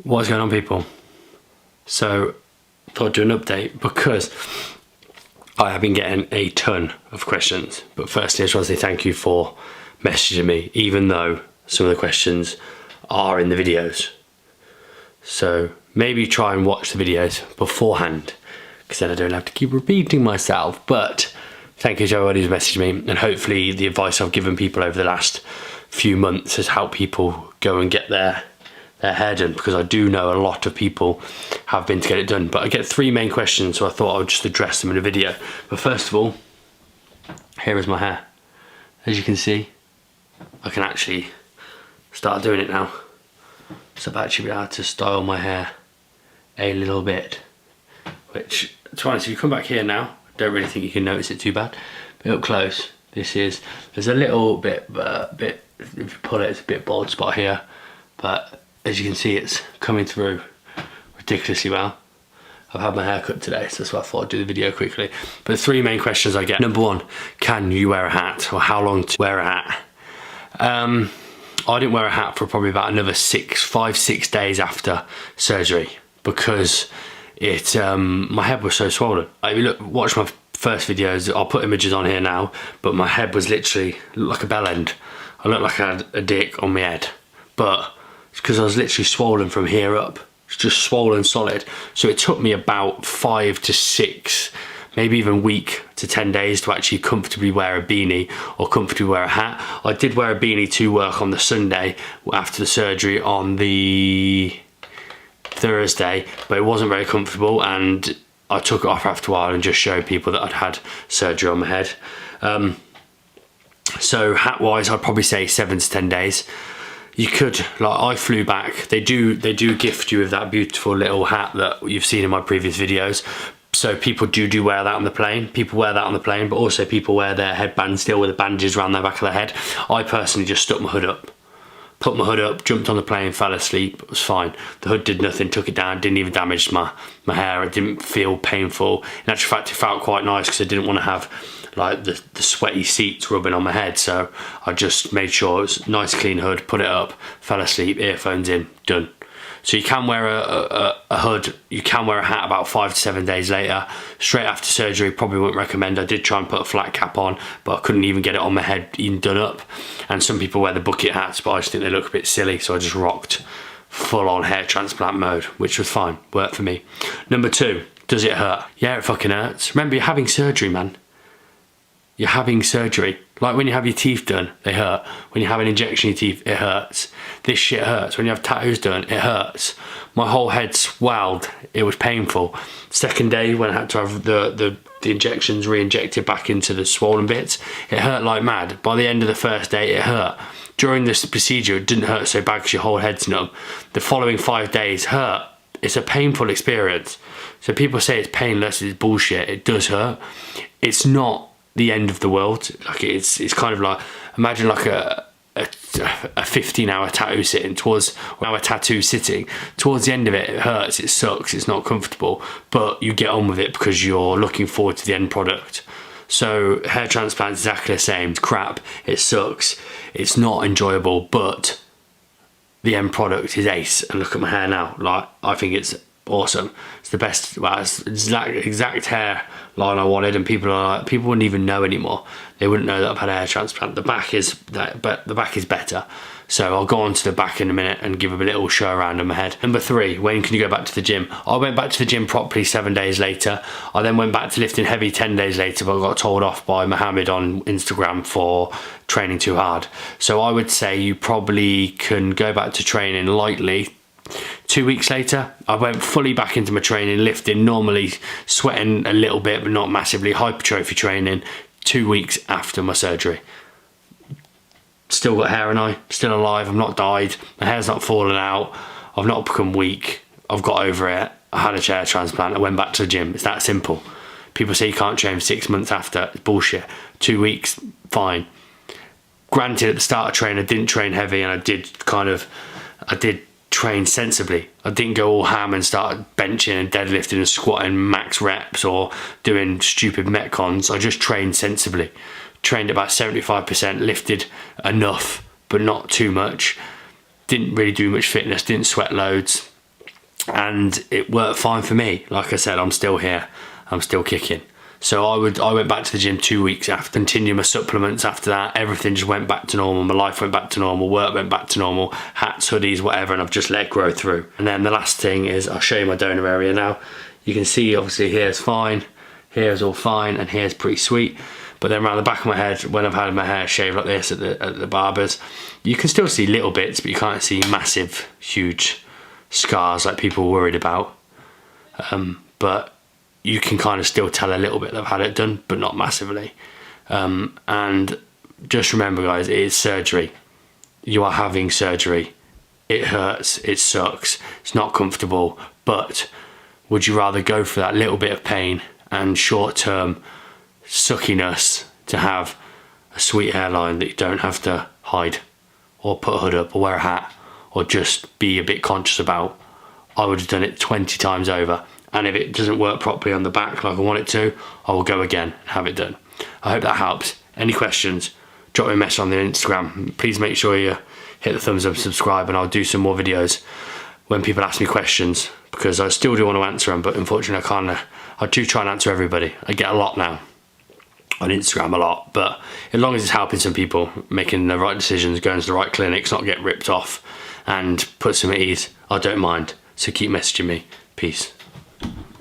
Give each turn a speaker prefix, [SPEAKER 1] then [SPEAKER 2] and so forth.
[SPEAKER 1] What's going on, people? So I thought I'd do an update because I have been getting a ton of questions. But firstly, I just want to say thank you for messaging me, even though some of the questions are in the videos. So maybe try and watch the videos beforehand, because then I don't have to keep repeating myself. But thank you to everybody who's messaged me, and hopefully the advice I've given people over the last few months has helped people go and get their hair done, because I do know a lot of people have been to get it done. But I get three main questions, so I thought I would just address them in a video. But first of all, here is my hair. As you can see, I can actually start doing it now. So I've actually been able to style my hair a little bit, which, to be honest, if you come back here now, I don't really think you can notice it too bad. But up close, there's a little bit, if you pull it, it's a bit bald spot here, but as you can see, it's coming through ridiculously well. I've had my hair cut today, so that's why I thought I'd do the video quickly. But the three main questions I get. Number one, can you wear a hat, or how long to wear a hat? I didn't wear a hat for probably about another 5-6 days after surgery, because my head was so swollen. If you watch my first videos, I'll put images on here now, but my head was literally like a bell end. I looked like I had a dick on my head, but it's because I was literally swollen from here up. It's just swollen solid. So it took me about 5 to 6, maybe even week to 10 days to actually comfortably wear a beanie or comfortably wear a hat. I did wear a beanie to work on the Sunday after the surgery on the Thursday, but it wasn't very comfortable, and I took it off after a while and just showed people that I'd had surgery on my head. So hat wise, I'd probably say 7 to 10 days. You could, like, I flew back. They do gift you with that beautiful little hat that you've seen in my previous videos. So people do wear that on the plane. People wear that on the plane, but also people wear their headbands still with the bandages around their back of their head. I personally just stuck my hood up. Put my hood up, jumped on the plane, fell asleep, it was fine. The hood did nothing, took it down, didn't even damage my hair. It didn't feel painful. In actual fact, it felt quite nice because I didn't want to have like the sweaty seats rubbing on my head. So I just made sure it was a nice clean hood, put it up, fell asleep, earphones in, done. So you can wear a hood, you can wear a hat about 5 to 7 days later. Straight after surgery, probably wouldn't recommend. I did try and put a flat cap on, but I couldn't even get it on my head even done up. And some people wear the bucket hats, but I just think they look a bit silly, so I just rocked full on hair transplant mode, which was fine, worked for me. Number two, does it hurt? Yeah, it fucking hurts. Remember, you're having surgery, man. You're having surgery. Like when you have your teeth done, they hurt. When you have an injection in your teeth, it hurts. This shit hurts. When you have tattoos done, it hurts. My whole head swelled. It was painful. Second day, when I had to have the injections re-injected back into the swollen bits, it hurt like mad. By the end of the first day, it hurt. During this procedure, it didn't hurt so bad because your whole head's numb. The following 5 days hurt. It's a painful experience. So people say it's painless, it's bullshit. It does hurt. It's not the end of the world. Like it's kind of like, imagine like a 15-hour tattoo sitting towards the end of it. It hurts, it sucks, it's not comfortable, but you get on with it because you're looking forward to the end product. So hair transplant is exactly the same. It's crap, it sucks, it's not enjoyable, but the end product is ace. And look at my hair now, like, I think it's awesome. It's the best, well, it's exact hair line I wanted, and people wouldn't even know anymore. They wouldn't know that I've had a hair transplant. The back is better. So I'll go on to the back in a minute and give a little show around on my head. Number three, when can you go back to the gym? I went back to the gym properly 7 days later. I then went back to lifting heavy 10 days later, but I got told off by Mohammed on Instagram for training too hard. So I would say you probably can go back to training lightly 2 weeks later. I went fully back into my training, lifting normally, sweating a little bit but not massively, hypertrophy training 2 weeks after my surgery. Still got hair and still alive, I'm not died, my hair's not fallen out, I've not become weak, I've got over it, I had a hair transplant, I went back to the gym. It's that simple. People say you can't train for 6 months after, it's bullshit. 2 weeks, fine. Granted, at the start of training I didn't train heavy, and I did train sensibly. I didn't go all ham and start benching and deadlifting and squatting max reps or doing stupid metcons. I just trained sensibly. Trained about 75%, lifted enough but not too much. Didn't really do much fitness, didn't sweat loads. and it worked fine for me. Like I said, I'm still here, I'm still kicking. So I went back to the gym 2 weeks after, continued my supplements after that. Everything just went back to normal. My life went back to normal. Work went back to normal. Hats, hoodies, whatever, and I've just let it grow through. And then the last thing is, I'll show you my donor area now. You can see, obviously, here's fine, here's all fine, and here's pretty sweet. But then around the back of my head, when I've had my hair shaved like this at the barber's, you can still see little bits, but you can't see massive, huge scars like people were worried about. But you can kind of still tell a little bit that I've had it done, but not massively. And just remember, guys, it is surgery. You are having surgery. It hurts, it sucks, it's not comfortable, but would you rather go for that little bit of pain and short-term suckiness to have a sweet hairline that you don't have to hide or put a hood up or wear a hat or just be a bit conscious about? I would have done it 20 times over. And if it doesn't work properly on the back like I want it to, I will go again and have it done. I hope that helps. Any questions, drop me a message on the Instagram. Please make sure you hit the thumbs up, subscribe, and I'll do some more videos when people ask me questions, because I still do want to answer them, but unfortunately I can't. I do try and answer everybody. I get a lot now on Instagram, a lot, but as long as it's helping some people, making the right decisions, going to the right clinics, not get ripped off, and put some at ease, I don't mind. So keep messaging me. Peace.